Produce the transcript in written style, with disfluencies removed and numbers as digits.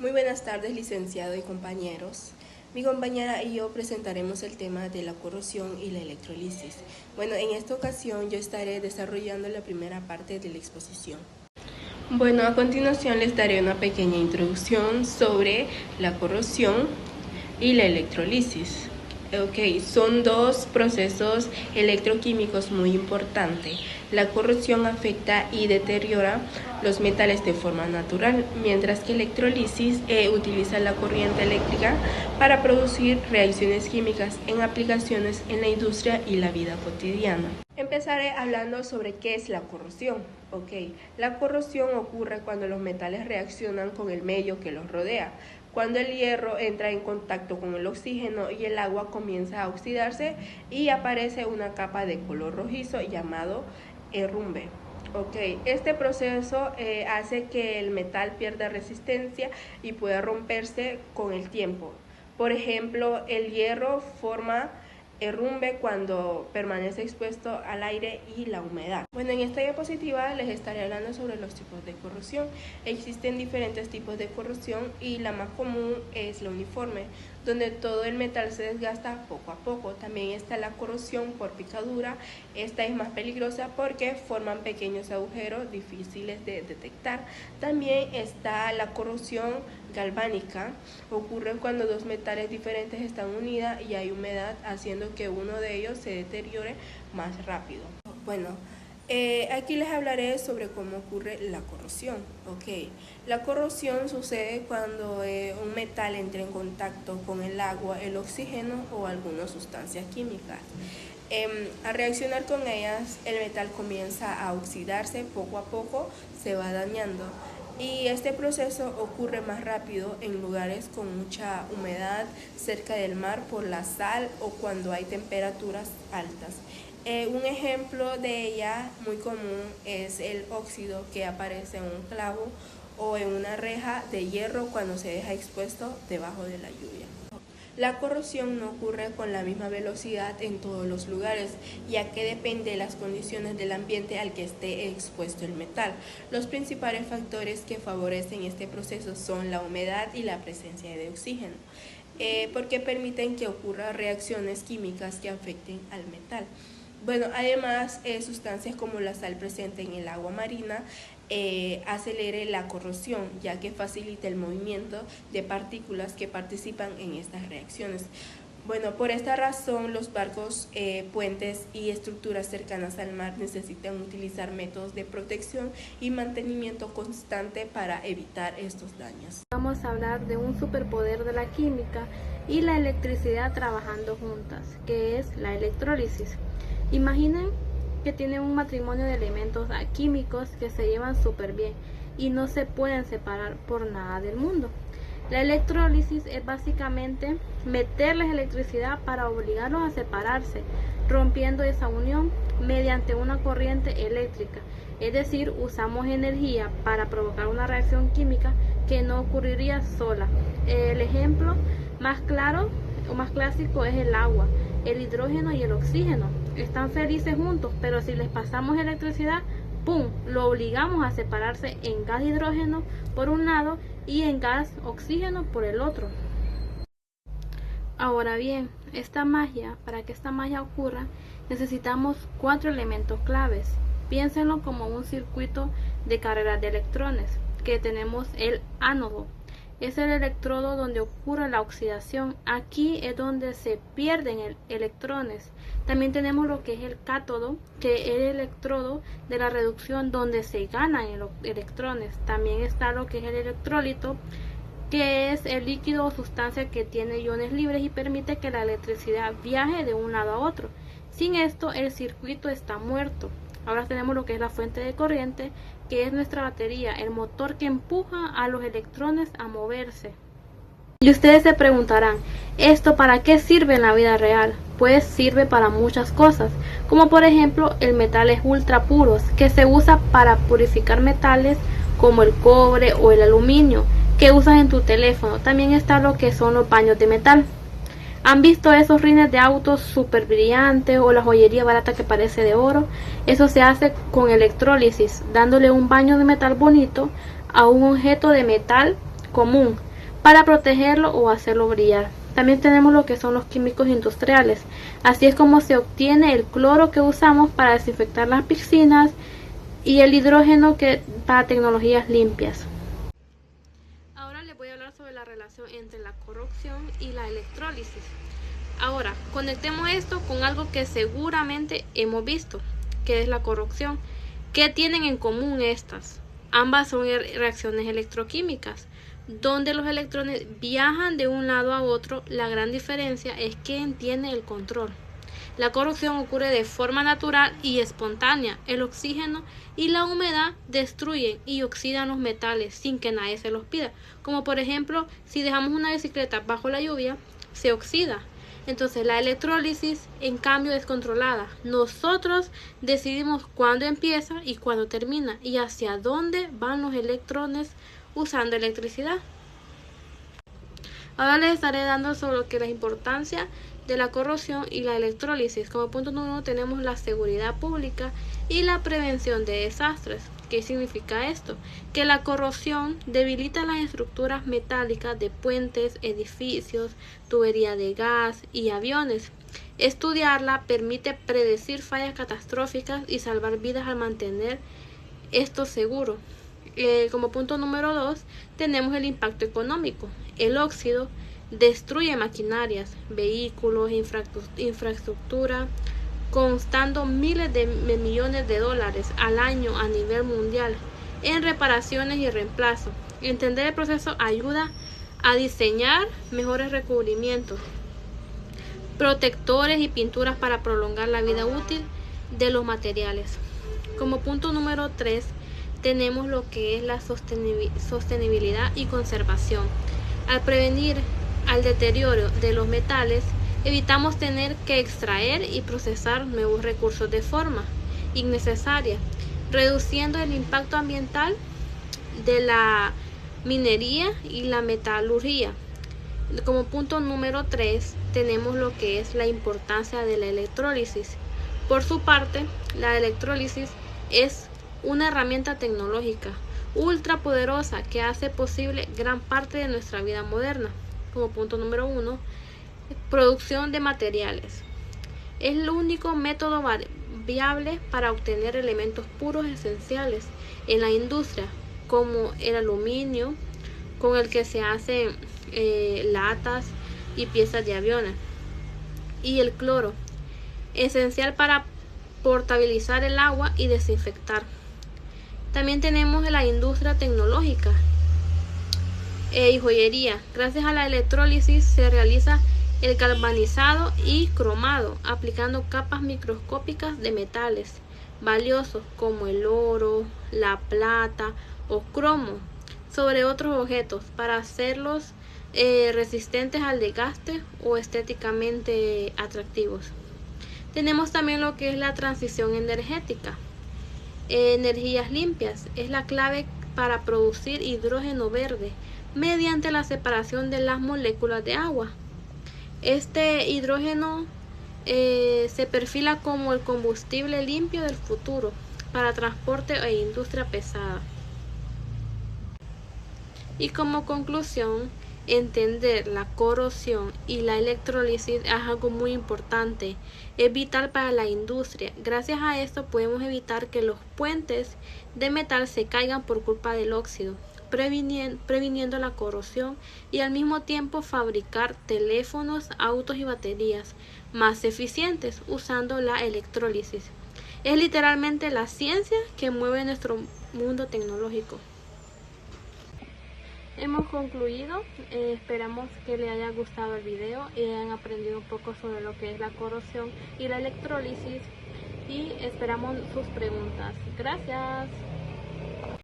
Muy buenas tardes, licenciado y compañeros. Mi compañera y yo presentaremos el tema de la corrosión y la electrolisis. Bueno, en esta ocasión yo estaré desarrollando la primera parte de la exposición. Bueno, a continuación les daré una pequeña introducción sobre la corrosión y la electrolisis. Son dos procesos electroquímicos muy importantes. La corrosión afecta y deteriora los metales de forma natural, mientras que la electrolisis utiliza la corriente eléctrica para producir reacciones químicas en aplicaciones en la industria y la vida cotidiana. Empezaré hablando sobre qué es la corrosión. La corrosión ocurre cuando los metales reaccionan con el medio que los rodea. Cuando el hierro entra en contacto con el oxígeno y el agua comienza a oxidarse y aparece una capa de color rojizo llamado herrumbre. Este proceso hace que el metal pierda resistencia y pueda romperse con el tiempo. Por ejemplo, el hierro forma herrumbre cuando permanece expuesto al aire y la humedad. Bueno, en esta diapositiva les estaré hablando sobre los tipos de corrosión. Existen diferentes tipos de corrosión y la más común es la uniforme, donde todo el metal se desgasta poco a poco. También está la corrosión por picadura. Esta es más peligrosa porque forman pequeños agujeros difíciles de detectar. También está la corrosión galvánica. Ocurre cuando dos metales diferentes están unidos y hay humedad, haciendo que uno de ellos se deteriore más rápido. Bueno, aquí les hablaré sobre cómo ocurre la corrosión. La corrosión sucede cuando un metal entra en contacto con el agua, el oxígeno o algunas sustancias químicas. Al reaccionar con ellas, el metal comienza a oxidarse, poco a poco se va dañando. Y este proceso ocurre más rápido en lugares con mucha humedad, cerca del mar por la sal o cuando hay temperaturas altas. Un ejemplo de ella muy común es el óxido que aparece en un clavo o en una reja de hierro cuando se deja expuesto debajo de la lluvia. La corrosión no ocurre con la misma velocidad en todos los lugares, ya que depende de las condiciones del ambiente al que esté expuesto el metal. Los principales factores que favorecen este proceso son la humedad y la presencia de oxígeno, porque permiten que ocurran reacciones químicas que afecten al metal. Bueno, además, sustancias como la sal presente en el agua marina acelere la corrosión, ya que facilita el movimiento de partículas que participan en estas reacciones. Bueno, por esta razón, los barcos, puentes y estructuras cercanas al mar necesitan utilizar métodos de protección y mantenimiento constante para evitar estos daños. Vamos a hablar de un superpoder de la química y la electricidad trabajando juntas, que es la electrólisis. Imaginen que tienen un matrimonio de elementos químicos que se llevan súper bien y no se pueden separar por nada del mundo. La electrólisis es básicamente meterles electricidad para obligarlos a separarse, rompiendo esa unión mediante una corriente eléctrica. Es decir, usamos energía para provocar una reacción química que no ocurriría sola. El ejemplo más claro o más clásico es el agua. El hidrógeno y el oxígeno están felices juntos, pero si les pasamos electricidad, ¡pum!, lo obligamos a separarse en gas hidrógeno por un lado y en gas oxígeno por el otro. Ahora bien, para que esta magia ocurra, necesitamos 4 elementos claves. Piénsenlo como un circuito de carreras de electrones, que tenemos el ánodo. Es el electrodo donde ocurre la oxidación. Aquí es donde se pierden electrones. También tenemos lo que es el cátodo, que es el electrodo de la reducción donde se ganan electrones. También está lo que es el electrolito, que es el líquido o sustancia que tiene iones libres y permite que la electricidad viaje de un lado a otro. Sin esto, el circuito está muerto. Ahora tenemos lo que es la fuente de corriente, que es nuestra batería, el motor que empuja a los electrones a moverse. Y ustedes se preguntarán, ¿esto para qué sirve en la vida real? Pues sirve para muchas cosas, como por ejemplo el metales ultra puros, que se usa para purificar metales como el cobre o el aluminio, que usas en tu teléfono. También está lo que son los baños de metal. ¿Han visto esos rines de autos súper brillantes o la joyería barata que parece de oro? Eso se hace con electrólisis, dándole un baño de metal bonito a un objeto de metal común. para protegerlo o hacerlo brillar. También tenemos lo que son los químicos industriales. Así es como se obtiene el cloro que usamos para desinfectar las piscinas y el hidrógeno para tecnologías limpias. Ahora les voy a hablar sobre la relación entre la corrosión y la electrólisis. Ahora, conectemos esto con algo que seguramente hemos visto, que es la corrosión. ¿Qué tienen en común estas? Ambas son reacciones electroquímicas, donde los electrones viajan de un lado a otro. La gran diferencia es quién tiene el control. La corrosión ocurre de forma natural y espontánea. El oxígeno y la humedad destruyen y oxidan los metales sin que nadie se los pida. Como por ejemplo, si dejamos una bicicleta bajo la lluvia, se oxida. Entonces la electrólisis en cambio es controlada. Nosotros decidimos cuándo empieza y cuándo termina y hacia dónde van los electrones usando electricidad. Ahora les estaré dando sobre lo que es la importancia de la corrosión y la electrólisis. Como punto número 1 tenemos la seguridad pública y la prevención de desastres. ¿Qué significa esto? Que la corrosión debilita las estructuras metálicas de puentes, edificios, tubería de gas y aviones. Estudiarla permite predecir fallas catastróficas y salvar vidas al mantener esto seguro. Como punto número 2 tenemos el impacto económico. El óxido destruye maquinarias, vehículos, infraestructura, costando miles de millones de dólares al año a nivel mundial en reparaciones y reemplazo. Entender el proceso ayuda a diseñar mejores recubrimientos, protectores y pinturas para prolongar la vida útil de los materiales. Como punto número 3 tenemos lo que es la sostenibilidad y conservación. Al prevenir al deterioro de los metales, evitamos tener que extraer y procesar nuevos recursos de forma innecesaria, reduciendo el impacto ambiental de la minería y la metalurgia. Como punto número 3 tenemos lo que es la importancia de la electrólisis. Por su parte, la electrólisis es una herramienta tecnológica ultra poderosa que hace posible gran parte de nuestra vida moderna. Como punto número 1, producción de materiales. Es el único método viable para obtener elementos puros esenciales en la industria, como el aluminio, con el que se hacen latas y piezas de aviones, y el cloro, esencial para potabilizar el agua y desinfectar. También tenemos la industria tecnológica y joyería. Gracias a la electrólisis se realiza el galvanizado y cromado, aplicando capas microscópicas de metales valiosos como el oro, la plata o cromo sobre otros objetos para hacerlos resistentes al desgaste o estéticamente atractivos. Tenemos también lo que es la transición energética. Energías limpias es la clave para producir hidrógeno verde mediante la separación de las moléculas de agua. Este hidrógeno se perfila como el combustible limpio del futuro para transporte e industria pesada. Y como conclusión, entender la corrosión y la electrólisis es algo muy importante, es vital para la industria. Gracias a esto podemos evitar que los puentes de metal se caigan por culpa del óxido, previniendo la corrosión y al mismo tiempo fabricar teléfonos, autos y baterías más eficientes usando la electrólisis. Es literalmente la ciencia que mueve nuestro mundo tecnológico. Hemos concluido, esperamos que les haya gustado el video y hayan aprendido un poco sobre lo que es la corrosión y la electrólisis y esperamos sus preguntas. Gracias.